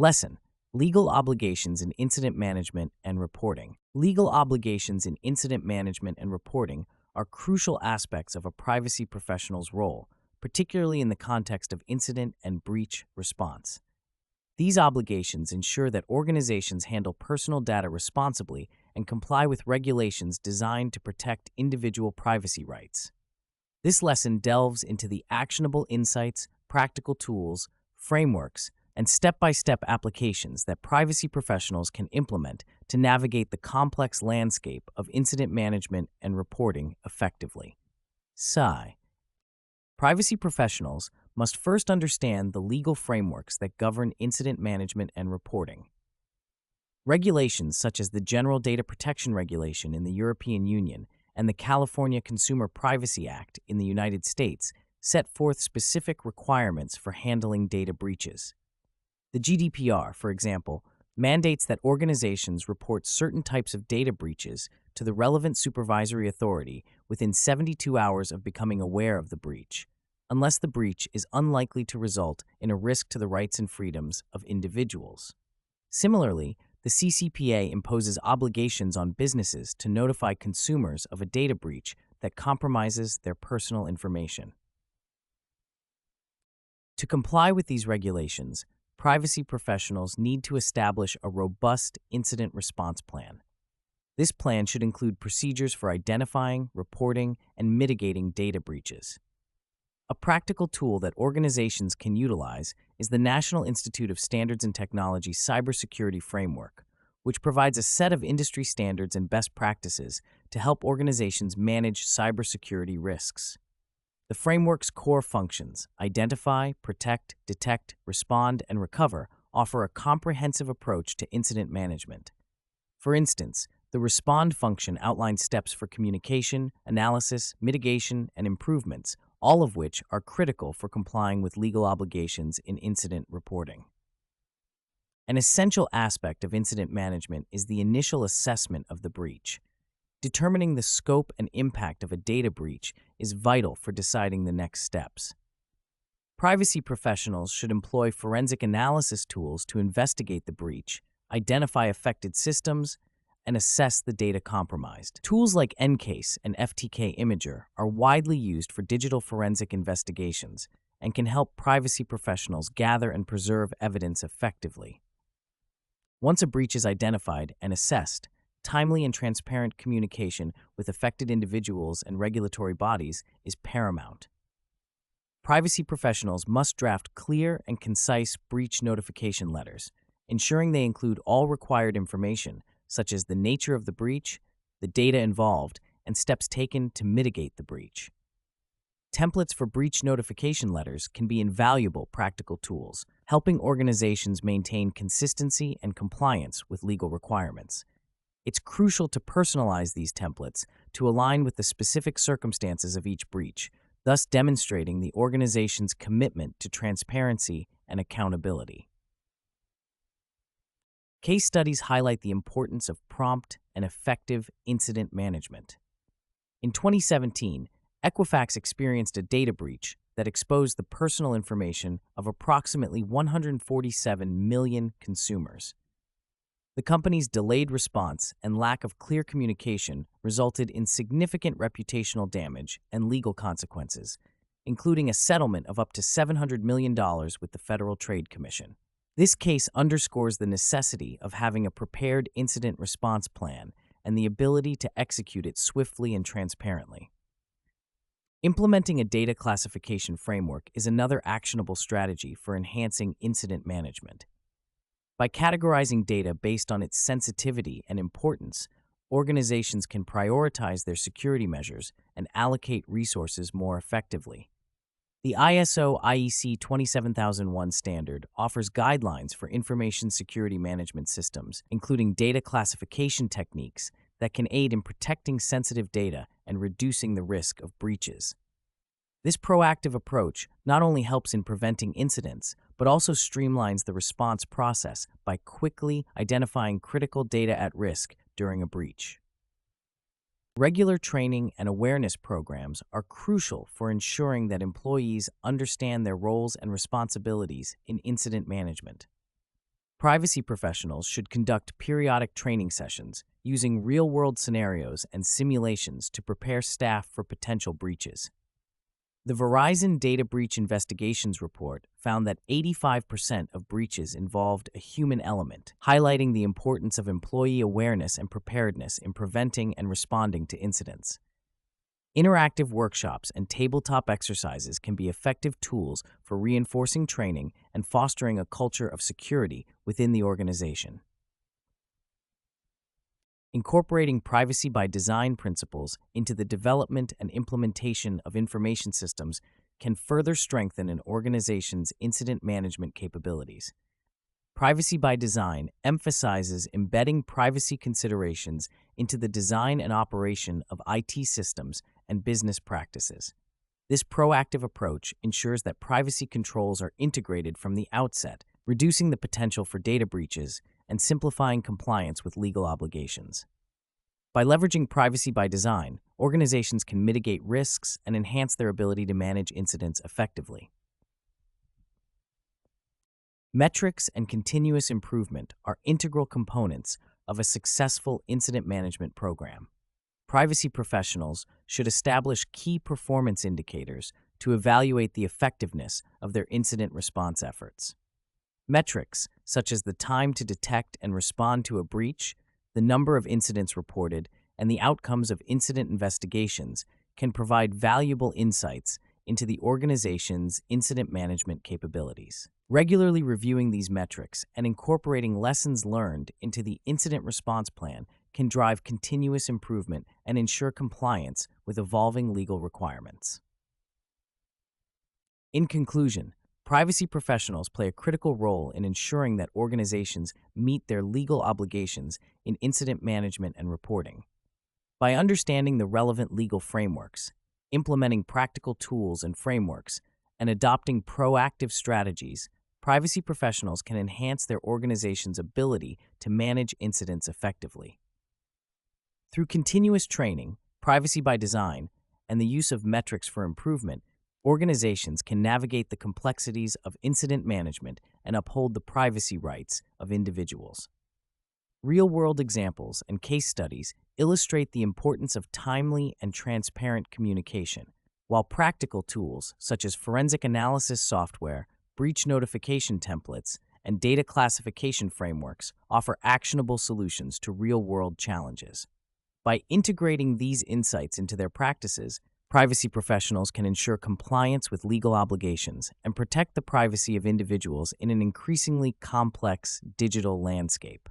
Lesson: Legal obligations in incident management and reporting. Legal obligations in incident management and reporting are crucial aspects of a privacy professional's role, particularly in the context of incident and breach response. These obligations ensure that organizations handle personal data responsibly and comply with regulations designed to protect individual privacy rights. This lesson delves into the actionable insights, practical tools, frameworks, and step-by-step applications that privacy professionals can implement to navigate the complex landscape of incident management and reporting effectively. Sigh. Privacy professionals must first understand the legal frameworks that govern incident management and reporting. Regulations such as the General Data Protection Regulation in the European Union and the California Consumer Privacy Act in the United States set forth specific requirements for handling data breaches. The GDPR, for example, mandates that organizations report certain types of data breaches to the relevant supervisory authority within 72 hours of becoming aware of the breach, unless the breach is unlikely to result in a risk to the rights and freedoms of individuals. Similarly, the CCPA imposes obligations on businesses to notify consumers of a data breach that compromises their personal information. To comply with these regulations, privacy professionals need to establish a robust incident response plan. This plan should include procedures for identifying, reporting, and mitigating data breaches. A practical tool that organizations can utilize is the National Institute of Standards and Technology Cybersecurity Framework, which provides a set of industry standards and best practices to help organizations manage cybersecurity risks. The framework's core functions, identify, protect, detect, respond, and recover, offer a comprehensive approach to incident management. For instance, the respond function outlines steps for communication, analysis, mitigation, and improvements, all of which are critical for complying with legal obligations in incident reporting. An essential aspect of incident management is the initial assessment of the breach. Determining the scope and impact of a data breach is vital for deciding the next steps. Privacy professionals should employ forensic analysis tools to investigate the breach, identify affected systems, and assess the data compromised. Tools like EnCase and FTK Imager are widely used for digital forensic investigations and can help privacy professionals gather and preserve evidence effectively. Once a breach is identified and assessed, timely and transparent communication with affected individuals and regulatory bodies is paramount. Privacy professionals must draft clear and concise breach notification letters, ensuring they include all required information, such as the nature of the breach, the data involved, and steps taken to mitigate the breach. Templates for breach notification letters can be invaluable practical tools, helping organizations maintain consistency and compliance with legal requirements. It's crucial to personalize these templates to align with the specific circumstances of each breach, thus demonstrating the organization's commitment to transparency and accountability. Case studies highlight the importance of prompt and effective incident management. In 2017, Equifax experienced a data breach that exposed the personal information of approximately 147 million consumers. The company's delayed response and lack of clear communication resulted in significant reputational damage and legal consequences, including a settlement of up to $700 million with the Federal Trade Commission. This case underscores the necessity of having a prepared incident response plan and the ability to execute it swiftly and transparently. Implementing a data classification framework is another actionable strategy for enhancing incident management. By categorizing data based on its sensitivity and importance, organizations can prioritize their security measures and allocate resources more effectively. The ISO/IEC 27001 standard offers guidelines for information security management systems, including data classification techniques that can aid in protecting sensitive data and reducing the risk of breaches. This proactive approach not only helps in preventing incidents, but also streamlines the response process by quickly identifying critical data at risk during a breach. Regular training and awareness programs are crucial for ensuring that employees understand their roles and responsibilities in incident management. Privacy professionals should conduct periodic training sessions using real-world scenarios and simulations to prepare staff for potential breaches. The Verizon Data Breach Investigations Report found that 85% of breaches involved a human element, highlighting the importance of employee awareness and preparedness in preventing and responding to incidents. Interactive workshops and tabletop exercises can be effective tools for reinforcing training and fostering a culture of security within the organization. Incorporating privacy by design principles into the development and implementation of information systems can further strengthen an organization's incident management capabilities. Privacy by design emphasizes embedding privacy considerations into the design and operation of IT systems and business practices. This proactive approach ensures that privacy controls are integrated from the outset, reducing the potential for data breaches and simplifying compliance with legal obligations. By leveraging privacy by design, organizations can mitigate risks and enhance their ability to manage incidents effectively. Metrics and continuous improvement are integral components of a successful incident management program. Privacy professionals should establish key performance indicators to evaluate the effectiveness of their incident response efforts. Metrics, such as the time to detect and respond to a breach, the number of incidents reported, and the outcomes of incident investigations, can provide valuable insights into the organization's incident management capabilities. Regularly reviewing these metrics and incorporating lessons learned into the incident response plan can drive continuous improvement and ensure compliance with evolving legal requirements. In conclusion, privacy professionals play a critical role in ensuring that organizations meet their legal obligations in incident management and reporting. By understanding the relevant legal frameworks, implementing practical tools and frameworks, and adopting proactive strategies, privacy professionals can enhance their organization's ability to manage incidents effectively. Through continuous training, privacy by design, and the use of metrics for improvement, organizations can navigate the complexities of incident management and uphold the privacy rights of individuals. Real-world examples and case studies illustrate the importance of timely and transparent communication, while practical tools such as forensic analysis software, breach notification templates, and data classification frameworks offer actionable solutions to real-world challenges. By integrating these insights into their practices, privacy professionals can ensure compliance with legal obligations and protect the privacy of individuals in an increasingly complex digital landscape.